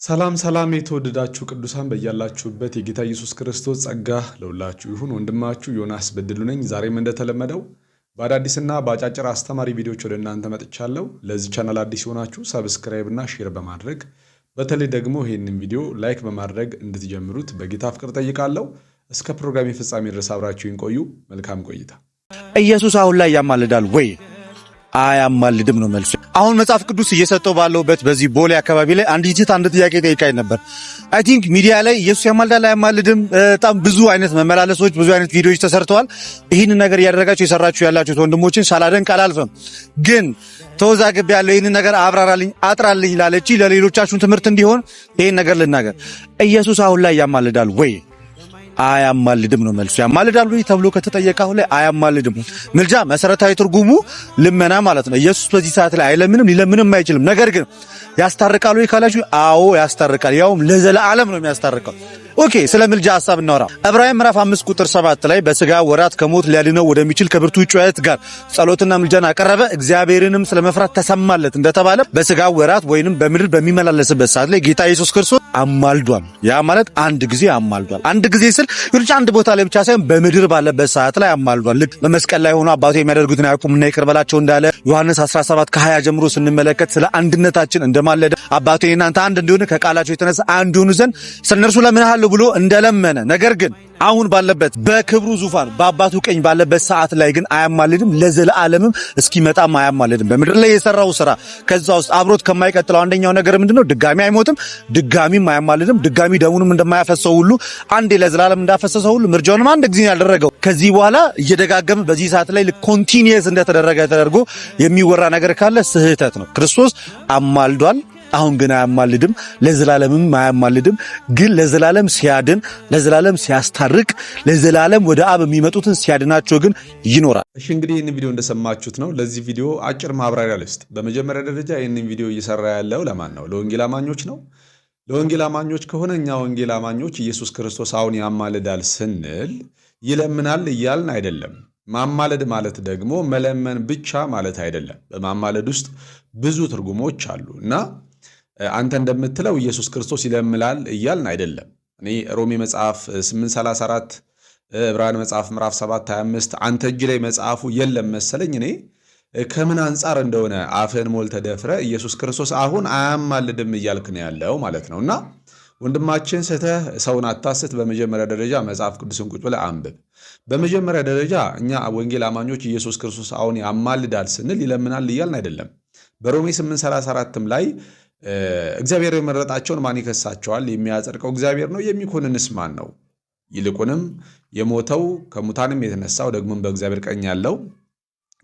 ሰላም ሰላም የተወደዳችሁ ቅዱሳን በያላችሁበት የጌታ ኢየሱስ ክርስቶስ ጸጋ ለሁላችሁ ይሁን። ወንድማችሁ ዮናስ በድሉ ነኝ። ዛሬም እንደተለመደው በአዳዲስና በአጫጭር አስተማሪ ቪዲዮዎች ወደ እናንተ መጥቻለሁ። ለዚህ ቻናል አዲስ የሆናችሁ ሰብስክራይብ እና ሼር በማድረግ በተለይ ደግሞ ይህንን ቪዲዮ ላይክ በማድረግ እንድትጀምሩት በጌታ ፍቅር ጠይቃለሁ። እስከ ፕሮግራሜ ፍጻሜ ድረስ አብራችሁን ቆዩ። መልካም ቆይታ። ኢየሱስ አሁን ላይ ያማልዳል ወይ? አያማልድም ነው መልሱ። አሁን መጽሐፍ ቅዱስ እየሰጠው ባለውበት በዚህ ቦሌ አካባቢ ላይ አንድ ጥያቄ ጠይቃኝ ነበር። አይ ቲንክ ሚዲያ ላይ ኢየሱስ ያማልዳል አያማልድም በጣም ብዙ አይነት መመላለሶች ብዙ አይነት ቪዲዮዎች ተሰርተዋል። ይህንን ነገር እያደረጋችሁ የሰራችሁ ያላችሁት ወንድሞችን ሳላደንቅ አላልፈም። ግን ተወዛግቤ ያለው ይህንን ነገር አብራራልኝ አጥራልኝ ላለች ለሌሎቻችሁን ትምህርት እንዲሆን ይህን ነገር ልናገር። ኢየሱስ አሁን ላይ ያማልዳል ወይ? አያማልድም ነው መልሱ። ያማልዳል ወይ ተብሎ ከተጠየቀ አሁን ላይ አያማልድም። ምልጃ መሰረታዊ ትርጉሙ ልመና ማለት ነው። ኢየሱስ በዚህ ሰዓት ላይ አይለምንም ሊለምንም አይችልም። ነገር ግን ያስታርቃል ወይ ካላችሁ አዎ ያስታርቃል። ያውም ለዘላለም ነው የሚያስታርቀው። ኦኬ፣ ስለ ምልጃ ሐሳብ እናወራ። ዕብራውያን ምዕራፍ 5 ቁጥር 7 ላይ በሥጋ ወራት ከሞት ሊያድነው ወደሚችል ከብርቱ ጩኸት ጋር ጸሎትና ምልጃን አቀረበ እግዚአብሔርንም ስለመፍራት ተሰማለት እንደተባለ በሥጋ ወራት ወይንም በምድር በሚመላለስበት ሰዓት ላይ ጌታ ኢየሱስ ክርስቶስ አማልዷል። ያ ማለት አንድ ጊዜ አማልዷል። አንድ ጊዜ ስል ይልጭ አንድ ቦታ ላይ ብቻ ሳይሆን በምድር ባለበት ሰዓት ላይ አማልዷል። ልክ በመስቀል ላይ ሆኖ አባቱ የሚያደርጉትን አያውቁምና ይቅር በላቸው እንዳለ ዮሐንስ 17 ከ20 ጀምሮ ስንመለከት ስለ አንድነታችን እንደማለደ አባቱ እናንተ አንድ እንዲሆኑ ከቃላቸው የተነሳ አንድ ሆኑ ዘንድ ስለነርሱ ለምንሃለሁ ብሎ እንደለመነ፣ ነገር ግን አሁን ባለበት በክብሩ ዙፋን በአባቱ ቀኝ ባለበት ሰዓት ላይ ግን አያማልድም። ለዘላለምም እስኪመጣም አያማልድም። በምድር ላይ የሰራው ስራ ከዛ ውስጥ አብሮት ከማይቀጥለው አንደኛው ነገር ምንድነው? ድጋሚ አይሞትም፣ ድጋሚም አያማልድም። ድጋሚ ደሙንም እንደማያፈሰው ሁሉ አንዴ ለዘላለም እንዳፈሰሰው ሁሉ ምርጃውንም አንድ ጊዜ ያደረገው ከዚህ በኋላ እየደጋገመ በዚህ ሰዓት ላይ ኮንቲኒየስ እንደተደረገ ተደርጎ የሚወራ ነገር ካለ ስህተት ነው። ክርስቶስ አማልዷል። አሁን ግን አያማልድም፣ ለዘላለምም አያማልድም። ግን ለዘላለም ሲያድን፣ ለዘላለም ሲያስታርቅ፣ ለዘላለም ወደ አብ የሚመጡትን ሲያድናቸው ግን ይኖራል። እሺ፣ እንግዲህ ይህንን ቪዲዮ እንደሰማችሁት ነው። ለዚህ ቪዲዮ አጭር ማብራሪያ ልስጥ። በመጀመሪያ ደረጃ ይህንን ቪዲዮ እየሰራ ያለው ለማን ነው? ለወንጌል አማኞች ነው። ለወንጌል አማኞች ከሆነ እኛ ወንጌል አማኞች ኢየሱስ ክርስቶስ አሁን ያማልዳል ስንል ይለምናል እያልን አይደለም። ማማለድ ማለት ደግሞ መለመን ብቻ ማለት አይደለም። በማማለድ ውስጥ ብዙ ትርጉሞች አሉ እና አንተ እንደምትለው ኢየሱስ ክርስቶስ ይለምናል እያልን አይደለም። እኔ ሮሜ መጽሐፍ 8:34 ዕብራውያን መጽሐፍ ምዕራፍ 7:25 አንተ እጅ ላይ መጽሐፉ የለም መሰለኝ። እኔ ከምን አንጻር እንደሆነ አፍህን ሞልተህ ደፍረህ ኢየሱስ ክርስቶስ አሁን አያማልድም እያልክ ነው ያለው ማለት ነው። እና ወንድማችን ስተህ ሰውን አታስት። በመጀመሪያ ደረጃ መጽሐፍ ቅዱስን ቁጭ ብለህ አንብብ። በመጀመሪያ ደረጃ እኛ ወንጌል አማኞች ኢየሱስ ክርስቶስ አሁን ያማልዳል ስንል ይለምናል እያልን አይደለም። በሮሜ 8:34 ላይ እግዚአብሔር የመረጣቸውን ማን ይከሳቸዋል? የሚያጸድቀው እግዚአብሔር ነው፣ የሚኮንንስ ማን ነው? ይልቁንም የሞተው ከሙታንም የተነሳው ደግሞም በእግዚአብሔር ቀኝ ያለው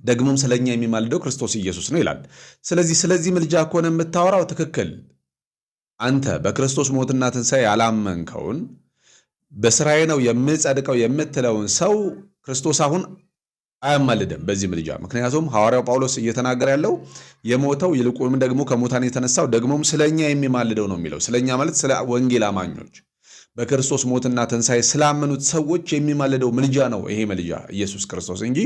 ደግሞም ስለኛ የሚማልደው ክርስቶስ ኢየሱስ ነው ይላል። ስለዚህ ምልጃ ከሆነ የምታወራው ትክክል። አንተ በክርስቶስ ሞትና ትንሣኤ ያላመንከውን በስራዬ ነው የምጸድቀው የምትለውን ሰው ክርስቶስ አሁን አያማልድም በዚህ ምልጃ። ምክንያቱም ሐዋርያው ጳውሎስ እየተናገረ ያለው የሞተው ይልቁንም ደግሞ ከሙታን የተነሳው ደግሞም ስለኛ የሚማልደው ነው የሚለው። ስለኛ ማለት ስለ ወንጌል አማኞች በክርስቶስ ሞትና ትንሣኤ ስላመኑት ሰዎች የሚማልደው ምልጃ ነው ይሄ ምልጃ ኢየሱስ ክርስቶስ እንጂ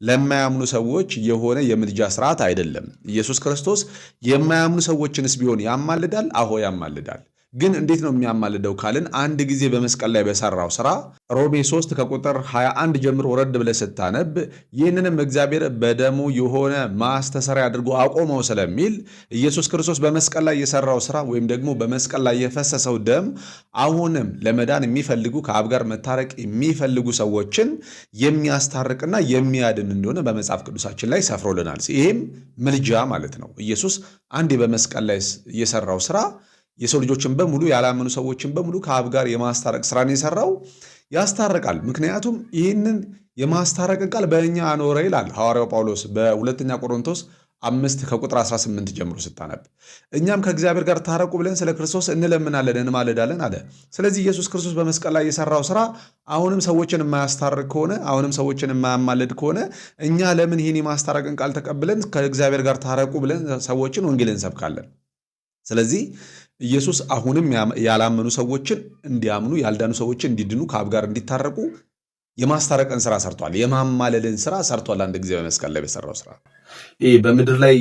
ለማያምኑ ሰዎች የሆነ የምልጃ ስርዓት አይደለም። ኢየሱስ ክርስቶስ የማያምኑ ሰዎችንስ ቢሆን ያማልዳል? አዎ ያማልዳል። ግን እንዴት ነው የሚያማልደው ካልን አንድ ጊዜ በመስቀል ላይ በሰራው ስራ ሮሜ 3 ከቁጥር 21 ጀምሮ ወረድ ብለህ ስታነብ ይህንንም እግዚአብሔር በደሙ የሆነ ማስተሰሪያ አድርጎ አቆመው ስለሚል ኢየሱስ ክርስቶስ በመስቀል ላይ የሰራው ስራ ወይም ደግሞ በመስቀል ላይ የፈሰሰው ደም አሁንም ለመዳን የሚፈልጉ ከአብ ጋር መታረቅ የሚፈልጉ ሰዎችን የሚያስታርቅና የሚያድን እንደሆነ በመጽሐፍ ቅዱሳችን ላይ ሰፍሮልናል። ይሄም ምልጃ ማለት ነው። ኢየሱስ አንዴ በመስቀል ላይ የሰራው ስራ የሰው ልጆችን በሙሉ ያላመኑ ሰዎችን በሙሉ ከአብ ጋር የማስታረቅ ስራን የሰራው ያስታርቃል። ምክንያቱም ይህንን የማስታረቅን ቃል በእኛ አኖረ ይላል ሐዋርያው ጳውሎስ በሁለተኛ ቆሮንቶስ 5 ከቁጥር 18 ጀምሮ ስታነብ እኛም ከእግዚአብሔር ጋር ታረቁ ብለን ስለ ክርስቶስ እንለምናለን እንማልዳለን አለ። ስለዚህ ኢየሱስ ክርስቶስ በመስቀል ላይ የሰራው ስራ አሁንም ሰዎችን የማያስታርቅ ከሆነ አሁንም ሰዎችን የማያማልድ ከሆነ እኛ ለምን ይህን የማስታረቅን ቃል ተቀብለን ከእግዚአብሔር ጋር ታረቁ ብለን ሰዎችን ወንጌል እንሰብካለን? ስለዚህ ኢየሱስ አሁንም ያላመኑ ሰዎችን እንዲያምኑ ያልዳኑ ሰዎችን እንዲድኑ ከአብ ጋር እንዲታረቁ የማስታረቅን ስራ ሰርቷል። የማማለልን ስራ ሰርቷል። አንድ ጊዜ በመስቀል ላይ በሰራው ስራ ይሄ በምድር ላይ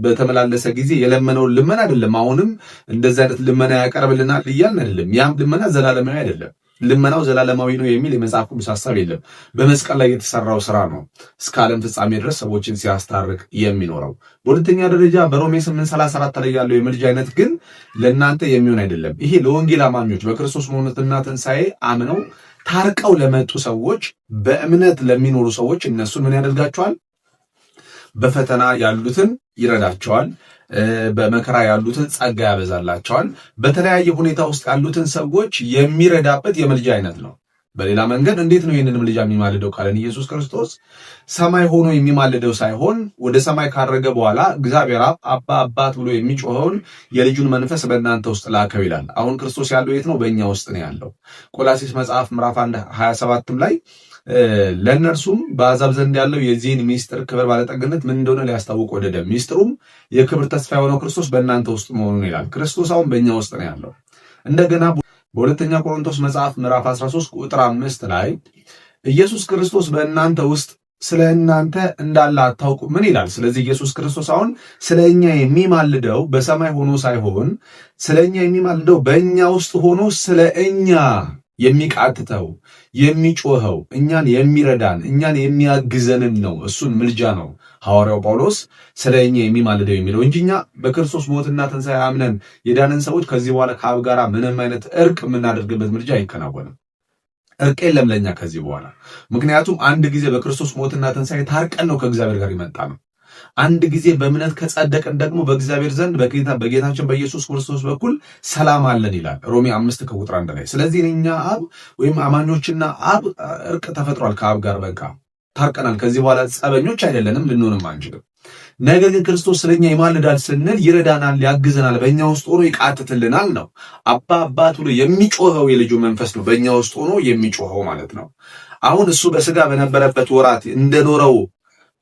በተመላለሰ ጊዜ የለመነውን ልመና አይደለም። አሁንም እንደዚህ አይነት ልመና ያቀርብልናል እያልን አይደለም። ያም ልመና ዘላለማዊ አይደለም። ልመናው ዘላለማዊ ነው የሚል የመጽሐፍ ቅዱስ ሐሳብ የለም። በመስቀል ላይ የተሰራው ስራ ነው እስከ ዓለም ፍጻሜ ድረስ ሰዎችን ሲያስታርቅ የሚኖረው። በሁለተኛ ደረጃ በሮሜ 8:34 ላይ ያለው የምልጃ አይነት ግን ለእናንተ የሚሆን አይደለም። ይሄ ለወንጌል አማኞች በክርስቶስ ሞትና ትንሣኤ አምነው ታርቀው ለመጡ ሰዎች፣ በእምነት ለሚኖሩ ሰዎች እነሱን ምን ያደርጋቸዋል? በፈተና ያሉትን ይረዳቸዋል። በመከራ ያሉትን ጸጋ ያበዛላቸዋል። በተለያየ ሁኔታ ውስጥ ያሉትን ሰዎች የሚረዳበት የምልጃ አይነት ነው። በሌላ መንገድ እንዴት ነው ይህንን ምልጃ የሚማልደው ካለን ኢየሱስ ክርስቶስ ሰማይ ሆኖ የሚማልደው ሳይሆን ወደ ሰማይ ካረገ በኋላ እግዚአብሔር አባ አባት ብሎ የሚጮኸውን የልጁን መንፈስ በእናንተ ውስጥ ላከው ይላል። አሁን ክርስቶስ ያለው የት ነው? በእኛ ውስጥ ነው ያለው። ቆላስይስ መጽሐፍ ምዕራፍ 1:27 ላይ ለእነርሱም በአሕዛብ ዘንድ ያለው የዚህን ሚስጥር ክብር ባለጠግነት ምን እንደሆነ ሊያስታውቅ ወደደ። ሚስጥሩም የክብር ተስፋ የሆነው ክርስቶስ በእናንተ ውስጥ መሆኑን ይላል። ክርስቶስ አሁን በእኛ ውስጥ ነው ያለው። እንደገና በሁለተኛ ቆሮንቶስ መጽሐፍ ምዕራፍ 13 ቁጥር 5 ላይ ኢየሱስ ክርስቶስ በእናንተ ውስጥ ስለ እናንተ እንዳለ አታውቁ ምን ይላል? ስለዚህ ኢየሱስ ክርስቶስ አሁን ስለ እኛ የሚማልደው በሰማይ ሆኖ ሳይሆን ስለ እኛ የሚማልደው በእኛ ውስጥ ሆኖ ስለ እኛ የሚቃትተው የሚጮኸው እኛን የሚረዳን እኛን የሚያግዘንን ነው። እሱን ምልጃ ነው ሐዋርያው ጳውሎስ ስለ እኛ የሚማልደው የሚለው እንጂ እኛ በክርስቶስ ሞትና ትንሣኤ አምነን የዳንን ሰዎች ከዚህ በኋላ ከአብ ጋር ምንም አይነት እርቅ የምናደርግበት ምልጃ አይከናወንም። እርቅ የለም ለእኛ ከዚህ በኋላ። ምክንያቱም አንድ ጊዜ በክርስቶስ ሞትና ትንሣኤ ታርቀን ነው ከእግዚአብሔር ጋር የመጣ ነው። አንድ ጊዜ በእምነት ከጸደቅን ደግሞ በእግዚአብሔር ዘንድ በጌታችን በኢየሱስ ክርስቶስ በኩል ሰላም አለን ይላል ሮሜ 5:1 ላይ። ስለዚህ እኛ አብ ወይም አማኞችና አብ እርቅ ተፈጥሯል። ከአብ ጋር በቃ ታርቀናል። ከዚህ በኋላ ጸበኞች አይደለንም፣ ልንሆንም አንችልም። ነገር ግን ክርስቶስ ስለኛ ይማልዳል ስንል ይረዳናል፣ ያግዘናል፣ በእኛ ውስጥ ሆኖ ይቃትትልናል ነው። አባ አባት ብሎ የሚጮኸው የልጁ መንፈስ ነው በእኛ ውስጥ ሆኖ የሚጮኸው ማለት ነው። አሁን እሱ በስጋ በነበረበት ወራት እንደኖረው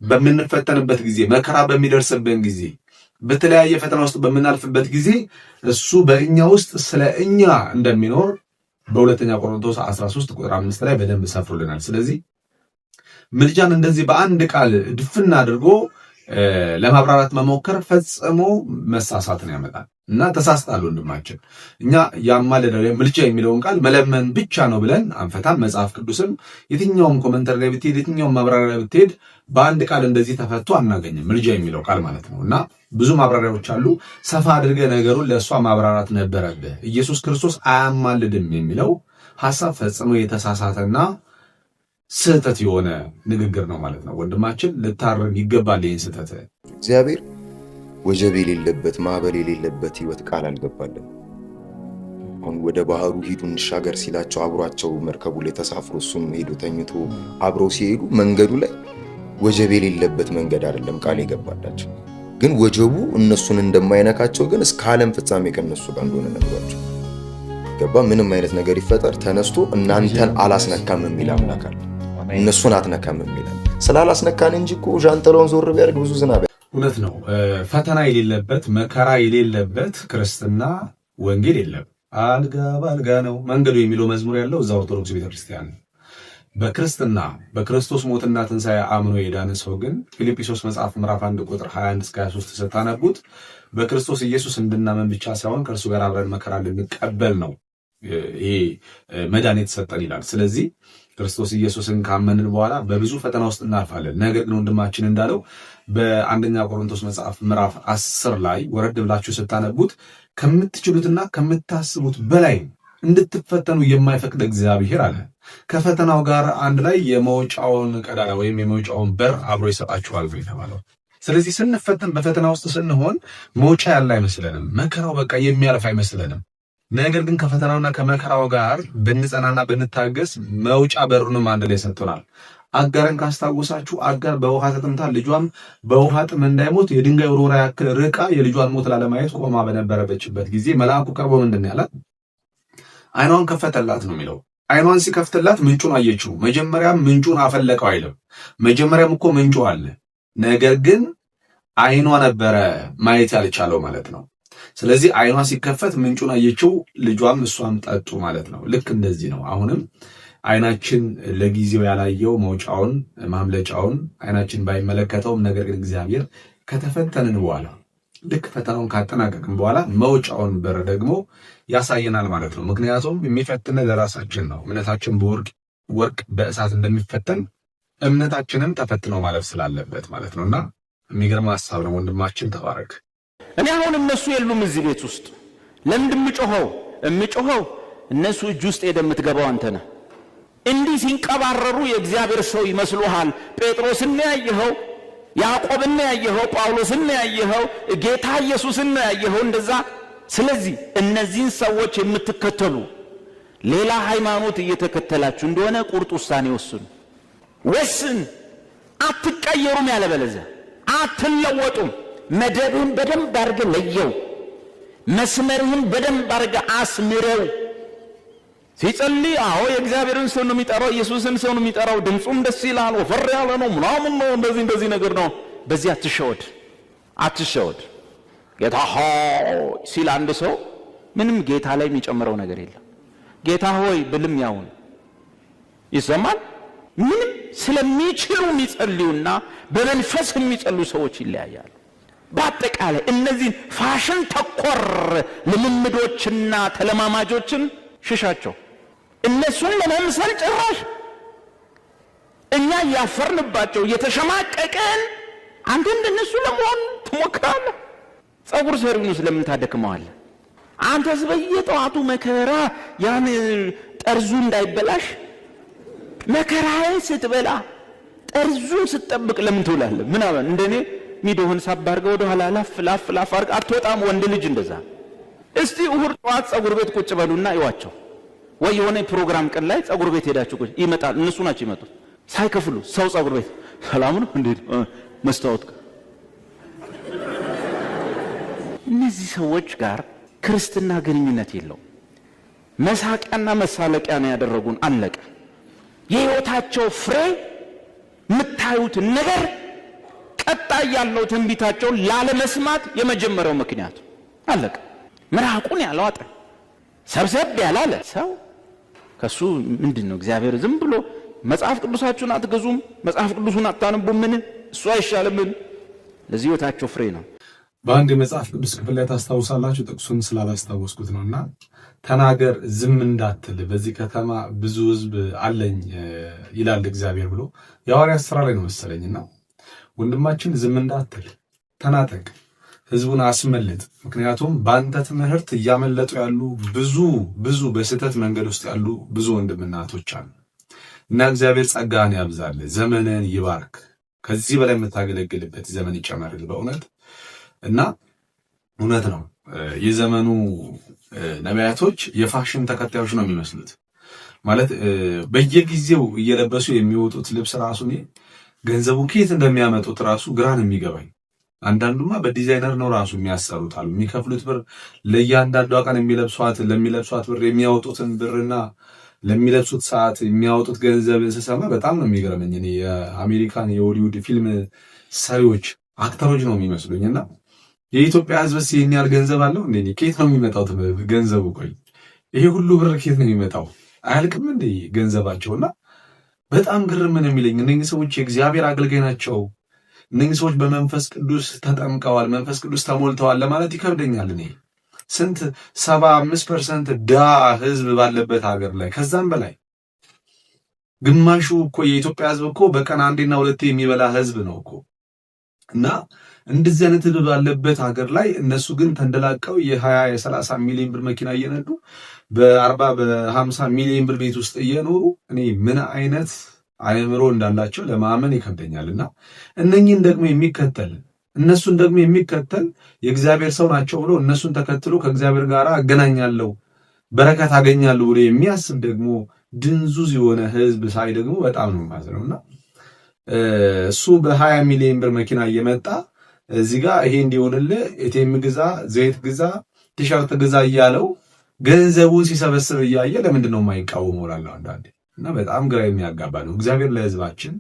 በምንፈተንበት ጊዜ መከራ በሚደርስብን ጊዜ በተለያየ ፈተና ውስጥ በምናልፍበት ጊዜ እሱ በእኛ ውስጥ ስለ እኛ እንደሚኖር በሁለተኛ ቆሮንቶስ 13 ቁጥር 5 ላይ በደንብ ሰፍሮልናል። ስለዚህ ምልጃን እንደዚህ በአንድ ቃል ድፍና አድርጎ ለማብራራት መሞከር ፈጽሞ መሳሳትን ያመጣል እና ተሳስታል ወንድማችን። እኛ ያማልደው ምልጃ የሚለውን ቃል መለመን ብቻ ነው ብለን አንፈታም። መጽሐፍ ቅዱስም የትኛውም ኮመንተሪ ላይ ብትሄድ፣ የትኛውም ማብራሪያ ላይ ብትሄድ በአንድ ቃል እንደዚህ ተፈቶ አናገኝም ምልጃ የሚለው ቃል ማለት ነው። እና ብዙ ማብራሪያዎች አሉ። ሰፋ አድርገህ ነገሩን ለእሷ ማብራራት ነበረብህ። ኢየሱስ ክርስቶስ አያማልድም የሚለው ሐሳብ ፈጽሞ የተሳሳተና ስህተት የሆነ ንግግር ነው ማለት ነው። ወንድማችን ልታረም ይገባል ይህን ስህተት። እግዚአብሔር ወጀብ የሌለበት ማዕበል የሌለበት ህይወት ቃል አልገባለን። አሁን ወደ ባህሩ ሂዱ እንሻገር ሲላቸው አብሯቸው መርከቡ ላይ ተሳፍሮ እሱም ሄዶ ተኝቶ አብረው ሲሄዱ መንገዱ ላይ ወጀብ የሌለበት መንገድ አይደለም ቃል የገባላቸው። ግን ወጀቡ እነሱን እንደማይነካቸው ግን እስከ ዓለም ፍጻሜ ከነሱ ጋር እንደሆነ ነግሯቸው ገባ። ምንም አይነት ነገር ይፈጠር ተነስቶ እናንተን አላስነካም የሚል አምላክ አለ። እነሱን አትነካም የሚል ስላላስነካን እንጂ እኮ ዣንጥላውን ዞር ቢያደርግ ብዙ ዝናብ። እውነት ነው። ፈተና የሌለበት መከራ የሌለበት ክርስትና ወንጌል የለም። አልጋ በአልጋ ነው መንገዱ የሚለው መዝሙር ያለው እዛ ኦርቶዶክስ ቤተክርስቲያን። በክርስትና በክርስቶስ ሞትና ትንሣኤ አምኖ የዳነ ሰው ግን ፊልጵስዩስ መጽሐፍ ምዕራፍ 1 ቁጥር 21-23 ስታነቡት በክርስቶስ ኢየሱስ እንድናመን ብቻ ሳይሆን ከእርሱ ጋር አብረን መከራ ልንቀበል ነው ይሄ መዳን የተሰጠን ይላል። ስለዚህ ክርስቶስ ኢየሱስን ካመንን በኋላ በብዙ ፈተና ውስጥ እናልፋለን። ነገር ግን ወንድማችን እንዳለው በአንደኛ ቆሮንቶስ መጽሐፍ ምዕራፍ 10 ላይ ወረድ ብላችሁ ስታነቡት ከምትችሉትና ከምታስቡት በላይ እንድትፈተኑ የማይፈቅድ እግዚአብሔር አለ። ከፈተናው ጋር አንድ ላይ የመውጫውን ቀዳዳ ወይም የመውጫውን በር አብሮ ይሰጣችኋል ነው የተባለው። ስለዚህ ስንፈተን በፈተና ውስጥ ስንሆን መውጫ ያለ አይመስለንም። መከራው በቃ የሚያልፍ አይመስለንም። ነገር ግን ከፈተናውና ከመከራው ጋር ብንጸናና ብንታገስ መውጫ በሩንም አንድ ላይ ሰጥቶናል። አጋርን ካስታወሳችሁ አጋር በውሃ ተጠምታ ልጇም በውሃ ጥም እንዳይሞት የድንጋይ ውርወራ ያክል ርቃ የልጇን ሞት ላለማየት ቆማ በነበረበችበት ጊዜ መልአኩ ቀርቦ ምንድን ያላት? አይኗን ከፈተላት ነው የሚለው። አይኗን ሲከፍትላት ምንጩን አየችው። መጀመሪያም ምንጩን አፈለቀው አይልም። መጀመሪያም እኮ ምንጩ አለ። ነገር ግን አይኗ ነበረ ማየት ያልቻለው ማለት ነው። ስለዚህ አይኗ ሲከፈት ምንጩን አየችው፣ ልጇም እሷም ጠጡ ማለት ነው። ልክ እንደዚህ ነው። አሁንም አይናችን ለጊዜው ያላየው መውጫውን ማምለጫውን አይናችን ባይመለከተውም ነገር ግን እግዚአብሔር ከተፈተንን በኋላ ልክ ፈተናውን ካጠናቀቅን በኋላ መውጫውን በር ደግሞ ያሳየናል ማለት ነው። ምክንያቱም የሚፈትነ ለራሳችን ነው። እምነታችን በወርቅ በእሳት እንደሚፈተን እምነታችንም ተፈትነው ማለፍ ስላለበት ማለት ነውና የሚገርም ሐሳብ ነው። ወንድማችን ተባረክ። እኔ አሁን እነሱ የሉም እዚህ ቤት ውስጥ ለምንድን የምጮኸው እነሱ እጅ ውስጥ የምትገባው አንተ ነህ። እንዲህ ሲንቀባረሩ የእግዚአብሔር ሰው ይመስሉሃል። ጴጥሮስን ያየኸው፣ ያዕቆብን ያየኸው፣ ጳውሎስን ያየኸው፣ ጌታ ኢየሱስን ያየኸው እንደዛ። ስለዚህ እነዚህን ሰዎች የምትከተሉ ሌላ ሃይማኖት እየተከተላችሁ እንደሆነ ቁርጥ ውሳኔ ወስን። አትቀየሩም፣ ያለበለዚያ አትለወጡም። መደብህን በደንብ አድርገህ ለየው። መስመርህን በደንብ አድርገህ አስምረው። ሲጸልይ አዎ የእግዚአብሔርን ሰው ነው የሚጠራው፣ ኢየሱስን ሰው ነው የሚጠራው፣ ድምፁም ደስ ይላል፣ ወፈር ያለ ነው ምናምን ነው እንደዚህ ነገር ነው። በዚህ አትሸወድ። ጌታ ሆይ ሲል አንድ ሰው ምንም ጌታ ላይ የሚጨምረው ነገር የለም። ጌታ ሆይ ብልም ያውን ይሰማል። ምንም ስለሚችሉ የሚጸልዩና በመንፈስ የሚጸልዩ ሰዎች ይለያያሉ። በአጠቃላይ እነዚህን ፋሽን ተኮር ልምምዶችና ተለማማጆችን ሽሻቸው። እነሱን ለመምሰል ጭራሽ እኛ ያፈርንባቸው የተሸማቀቀን አንተ እንደነሱ ለመሆን ትሞክራለህ። ጸጉር ሰሪውን ስለምን ታደክመዋለህ? አንተስ በየጠዋቱ መከራ ያን ጠርዙ እንዳይበላሽ መከራዬን ስትበላ ጠርዙን ስትጠብቅ ለምን ትውላለህ? ምናምን እንደኔ ሚዶህን ሳባርገው ወደ ኋላ ላፍ አርግ አትወጣም። ወንድ ልጅ እንደዛ። እስቲ እሁድ ጠዋት ጸጉር ቤት ቁጭ በሉና ይዋቸው። ወይ የሆነ ፕሮግራም ቀን ላይ ጸጉር ቤት ሄዳችሁ ቁጭ ይመጣል። እነሱ ናቸው ይመጡት ሳይከፍሉ ሰው ጸጉር ቤት ሰላም ነው እንዴ መስታወት። እነዚህ ሰዎች ጋር ክርስትና ግንኙነት የለው። መሳቂያና መሳለቂያ ነው ያደረጉን። አለቀ። የህይወታቸው ፍሬ የምታዩት ነገር ቀጣይ ያለው ትንቢታቸውን ላለመስማት የመጀመሪያው ምክንያት አለቀ። ምራቁን ያላዋጠ ሰብሰብ ያላለ ሰው ከሱ ምንድነው? እግዚአብሔር ዝም ብሎ መጽሐፍ ቅዱሳችሁን አትገዙም? መጽሐፍ ቅዱሱን አታነቡም? ምን እሱ አይሻልምን? ለዚህ ህይወታቸው ፍሬ ነው። በአንድ የመጽሐፍ ቅዱስ ክፍል ላይ ታስታውሳላችሁ? ጥቅሱን ስላላስታወስኩት ነውና ተናገር ዝም እንዳትል በዚህ ከተማ ብዙ ህዝብ አለኝ ይላል እግዚአብሔር ብሎ የሐዋርያት ሥራ ላይ ነው መሰለኝና ወንድማችን ዝም እንዳትል ተናጠቅ፣ ህዝቡን አስመልጥ። ምክንያቱም በአንተ ትምህርት እያመለጡ ያሉ ብዙ በስህተት መንገድ ውስጥ ያሉ ብዙ ወንድምናቶች አሉ እና እግዚአብሔር ጸጋን ያብዛል፣ ዘመንን ይባርክ፣ ከዚህ በላይ የምታገለግልበት ዘመን ይጨመርል በእውነት እና እውነት ነው። የዘመኑ ነቢያቶች የፋሽን ተከታዮች ነው የሚመስሉት። ማለት በየጊዜው እየለበሱ የሚወጡት ልብስ ራሱ ገንዘቡ ከየት እንደሚያመጡት ራሱ ግራን የሚገባኝ። አንዳንዱማ በዲዛይነር ነው ራሱ የሚያሰሩት አሉ። የሚከፍሉት ብር ለእያንዳንዷ ቀን ለሚለብሷት ብር የሚያወጡትን ብርና ለሚለብሱት ሰዓት የሚያወጡት ገንዘብ ስሰማ በጣም ነው የሚገርመኝ። እኔ የአሜሪካን የሆሊውድ ፊልም ሰሪዎች አክተሮች ነው የሚመስሉኝና የኢትዮጵያ ሕዝብስ ይህን ያህል ገንዘብ አለው እንዴ? ከየት ነው የሚመጣው ገንዘቡ? ቆይ ይሄ ሁሉ ብር ከየት ነው የሚመጣው? አያልቅም እንዴ ገንዘባቸውና በጣም ግርም ነው የሚለኝ። እነኚህ ሰዎች የእግዚአብሔር አገልጋይ ናቸው። እነኚህ ሰዎች በመንፈስ ቅዱስ ተጠምቀዋል፣ መንፈስ ቅዱስ ተሞልተዋል ለማለት ይከብደኛል። እኔ ስንት 75% ድሃ ሕዝብ ባለበት ሀገር ላይ ከዛም በላይ ግማሹ እኮ የኢትዮጵያ ሕዝብ እኮ በቀን አንዴና ሁለቴ የሚበላ ሕዝብ ነው እኮ እና እንደዚህ አይነት ህዝብ ባለበት ሀገር ላይ እነሱ ግን ተንደላቀው የ20 የ30 ሚሊዮን ብር መኪና እየነዱ በ40 በ50 ሚሊዮን ብር ቤት ውስጥ እየኖሩ እኔ ምን አይነት አእምሮ እንዳላቸው ለማመን ይከብደኛልና እነኚህን ደግሞ እነሱን ደግሞ የሚከተል የእግዚአብሔር ሰው ናቸው ብሎ እነሱን ተከትሎ ከእግዚአብሔር ጋር አገናኛለሁ በረከት አገኛለሁ ብሎ የሚያስብ ደግሞ ድንዙዝ የሆነ ህዝብ ሳይ ደግሞ በጣም ነው የማዝነውና እሱ በ20 ሚሊዮን ብር መኪና እየመጣ እዚህ ጋር ይሄ እንዲሆንልህ ኤቲኤም ግዛ፣ ዘይት ግዛ፣ ቲሸርት ግዛ እያለው ገንዘቡን ሲሰበስብ እያየ ለምንድን ነው የማይቃወመው እላለሁ አንዳንዴ። እና በጣም ግራ የሚያጋባ ነው። እግዚአብሔር ለህዝባችን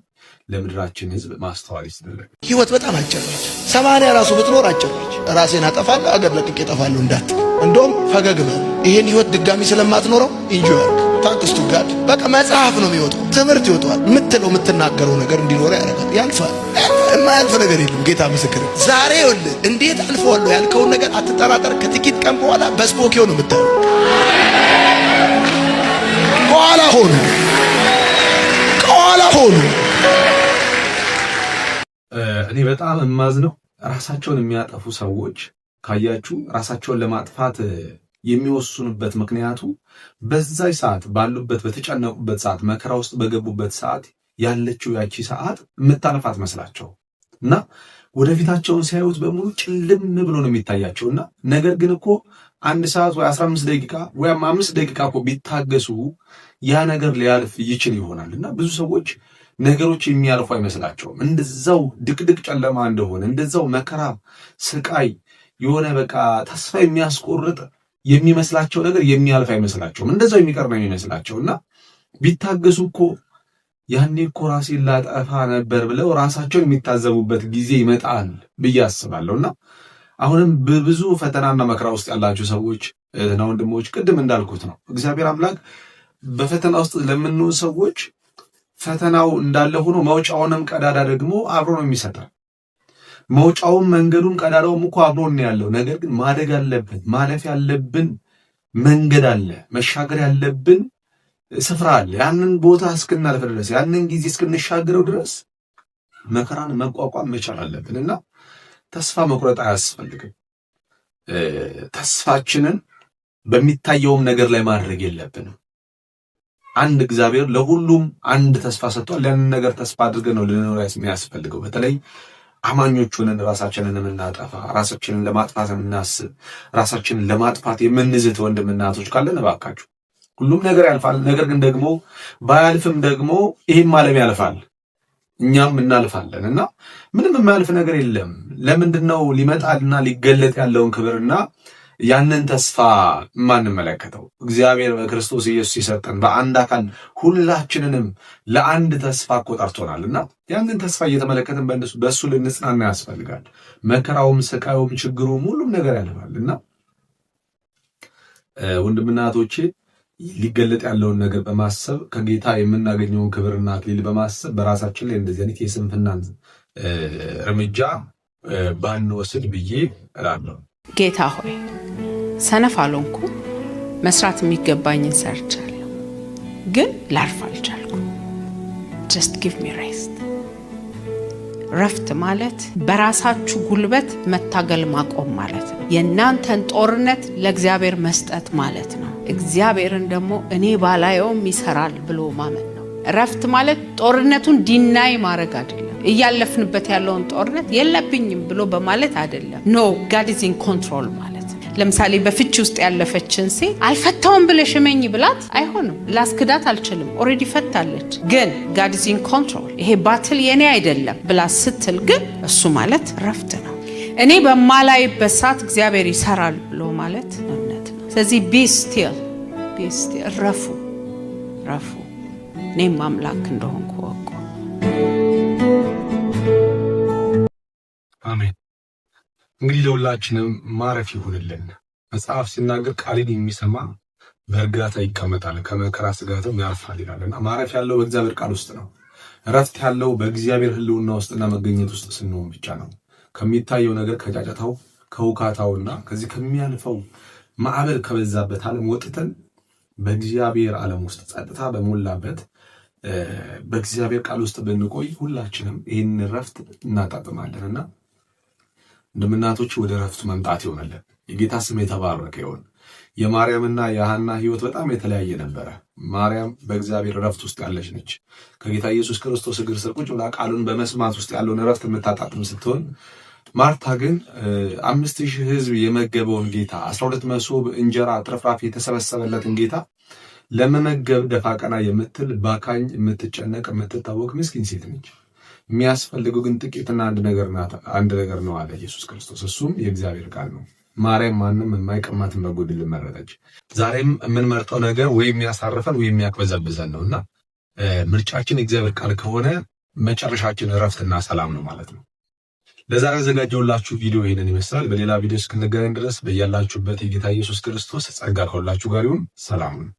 ለምድራችን ህዝብ ማስተዋል ይስጥልን። ህይወት በጣም አጭር ነች። 80 ራሱ ብትኖር አጭር ነች። ራሴን አጠፋለሁ አገር ለቅቄ እጠፋለሁ እንዳት እንደውም ፈገግ በል። ይሄን ህይወት ድጋሚ ስለማትኖረው ኢንጆይ ታንክስ ቱ ጋድ ይወጣል። በቃ መጽሐፍ ነው የሚወጣው፣ ትምህርት ይወጣል። የምትለው የምትናገረው ነገር እንዲኖር ያደርጋል። ያልፋል። የማያልፍ ነገር የለም። ጌታ ምስክር። ዛሬ ይኸውልህ እንዴት አልፈዋለሁ ያልከውን ነገር አትጠራጠር። ከጥቂት ቀን በኋላ በስፖኪዮ ነው የምታየው። ከኋላ ሆኑ። እኔ በጣም የማዝነው ራሳቸውን የሚያጠፉ ሰዎች ካያችሁ ራሳቸውን ለማጥፋት የሚወስኑበት ምክንያቱ በዛይ ሰዓት ባሉበት በተጨነቁበት ሰዓት መከራ ውስጥ በገቡበት ሰዓት ያለችው ያቺ ሰዓት የምታልፋት መስላቸው እና ወደፊታቸውን ሲያዩት በሙሉ ጭልም ብሎ ነው የሚታያቸውና ነገር ግን እኮ 1 ሰዓት ወይ 15 ደቂቃ ወይ 5 ደቂቃ እኮ ቢታገሱ ያ ነገር ሊያልፍ ይችል ይሆናልና ብዙ ሰዎች ነገሮች የሚያልፉ አይመስላቸውም። እንደዛው ድቅድቅ ጨለማ እንደሆነ እንደዛው መከራ፣ ስቃይ የሆነ በቃ ተስፋ የሚያስቆርጥ የሚመስላቸው ነገር የሚያልፍ አይመስላቸውም። እንደዛው የሚቀር ነው የሚመስላቸውና ቢታገሱ እኮ ያኔ እኮ ራሴን ላጠፋ ነበር ብለው ራሳቸውን የሚታዘቡበት ጊዜ ይመጣል ብዬ አስባለሁና አሁንም በብዙ ፈተናና መከራ ውስጥ ያላችሁ ሰዎች እህትና ወንድሞች ቅድም እንዳልኩት ነው እግዚአብሔር አምላክ በፈተና ውስጥ ለምንሆን ሰዎች ፈተናው እንዳለ ሆኖ መውጫውንም ቀዳዳ ደግሞ አብሮ ነው የሚሰጠን። መውጫውም መንገዱም ቀዳዳውም እኮ አብሮ ነው ያለው። ነገር ግን ማደግ አለብን። ማለፍ ያለብን መንገድ አለ። መሻገር ያለብን ስፍራ አለ። ያንን ቦታ እስክናልፍ ድረስ ያንን ጊዜ እስክንሻገረው ድረስ መከራን መቋቋም መቻል አለብንና ተስፋ መቁረጥ አያስፈልግም። ተስፋችንን በሚታየውም ነገር ላይ ማድረግ የለብንም። አንድ እግዚአብሔር ለሁሉም አንድ ተስፋ ሰጥቷል። ያንን ነገር ተስፋ አድርገን ነው ልንኖር የሚያስፈልገው። በተለይ አማኞቹንን ራሳችንን የምናጠፋ ራሳችንን ለማጥፋት የምናስብ ራሳችንን ለማጥፋት የምንዝት ወንድምና እህቶች ካለን እባካችሁ ሁሉም ነገር ያልፋል። ነገር ግን ደግሞ ባያልፍም ደግሞ ይሄም ዓለም ያልፋል፣ እኛም እናልፋለን እና ምንም የማያልፍ ነገር የለም። ለምንድነው ሊመጣልና ሊገለጥ ያለውን ክብርና ያንን ተስፋ የማንመለከተው? እግዚአብሔር በክርስቶስ ኢየሱስ የሰጠን በአንድ አካል ሁላችንንም ለአንድ ተስፋ እኮ ጠርቶናልና ያንን ተስፋ እየተመለከትን በእሱ ልንጽናና ያስፈልጋል። መከራውም ስቃዩም ችግሩም ሁሉም ነገር ያልፋልና ወንድምና እህቶቼ ሊገለጥ ያለውን ነገር በማሰብ ከጌታ የምናገኘውን ክብርና አክሊል በማሰብ በራሳችን ላይ እንደዚህ አይነት የስንፍናን እርምጃ ባንወስድ ብዬ እላለሁ። ጌታ ሆይ ሰነፍ አልሆንኩም፣ መስራት የሚገባኝን ሰርቻለሁ፣ ግን ላርፍ አልቻልኩም። just give me rest። ረፍት ማለት በራሳችሁ ጉልበት መታገል ማቆም ማለት ነው። የእናንተን ጦርነት ለእግዚአብሔር መስጠት ማለት ነው። እግዚአብሔርን ደግሞ እኔ ባላየውም ይሰራል ብሎ ማመን ነው። ረፍት ማለት ጦርነቱን ዲናይ ማድረግ አይደለም። እያለፍንበት ያለውን ጦርነት የለብኝም ብሎ በማለት አይደለም። ኖ God is in control ማለት ነው። ለምሳሌ በፍቺ ውስጥ ያለፈችን ሴት አልፈታውም ብለሽ እመኝ ብላት አይሆንም፣ ላስክዳት አልችልም፣ ኦሬዲ ፈታለች። ግን God is in control ይሄ ባትል የኔ አይደለም ብላ ስትል ግን እሱ ማለት ረፍት ነው። እኔ በማላይበት ሰዓት እግዚአብሔር ይሰራል ብሎ ማለት እምነት ነው። ስለዚህ be still ረፉ። እኔም አምላክ እንደሆንኩ ወቁ። አሜን። እንግዲህ ለሁላችንም ማረፍ ይሁንልን። መጽሐፍ ሲናገር ቃልን የሚሰማ በእርጋታ ይቀመጣል ከመከራ ስጋትም ያርፋል ይላልና ማረፍ ያለው በእግዚአብሔር ቃል ውስጥ ነው። እረፍት ያለው በእግዚአብሔር ሕልውና ውስጥና መገኘት ውስጥ ስንሆን ብቻ ነው። ከሚታየው ነገር ከጫጫታው ከውካታውና ከዚህ ከሚያልፈው ማዕበል ከበዛበት ዓለም ወጥተን በእግዚአብሔር ዓለም ውስጥ ጸጥታ በሞላበት በእግዚአብሔር ቃል ውስጥ ብንቆይ ሁላችንም ይህን ረፍት እናጣጥማለንና እንደምናቶች ወደ ረፍቱ መምጣት ይሆናለን። የጌታ ስም የተባረከ ይሁን። የማርያምና የሐና ሕይወት በጣም የተለያየ ነበረ። ማርያም በእግዚአብሔር ረፍት ውስጥ ያለች ነች። ከጌታ ኢየሱስ ክርስቶስ እግር ስር ቁጭ ብላ ቃሉን በመስማት ውስጥ ያለውን ረፍት የምታጣጥም ስትሆን፣ ማርታ ግን 5000 ሕዝብ የመገበውን ጌታ 12 መሶብ እንጀራ ትርፍራፊ የተሰበሰበለትን ጌታ ለመመገብ ደፋ ቀና የምትል ባካኝ፣ የምትጨነቅ፣ የምትታወቅ ምስኪን ሴት ነች። የሚያስፈልገው ግን ጥቂትና አንድ ነገር ነው አለ ኢየሱስ ክርስቶስ። እሱም የእግዚአብሔር ቃል ነው። ማርያም ማንም የማይቀማትን በጎድል መረጠች። ዛሬም የምንመርጠው ነገር ወይ የሚያሳርፈን ወይ የሚያቅበዘብዘን ነውና ምርጫችን የእግዚአብሔር ቃል ከሆነ መጨረሻችን እረፍትና ሰላም ነው ማለት ነው። ለዛሬ ያዘጋጀሁላችሁ ቪዲዮ ይሄንን ይመስላል። በሌላ ቪዲዮ እስክንገናኝ ድረስ በያላችሁበት የጌታ ኢየሱስ ክርስቶስ ጸጋ ከሁላችሁ ጋር ይሁን። ሰላም ነው።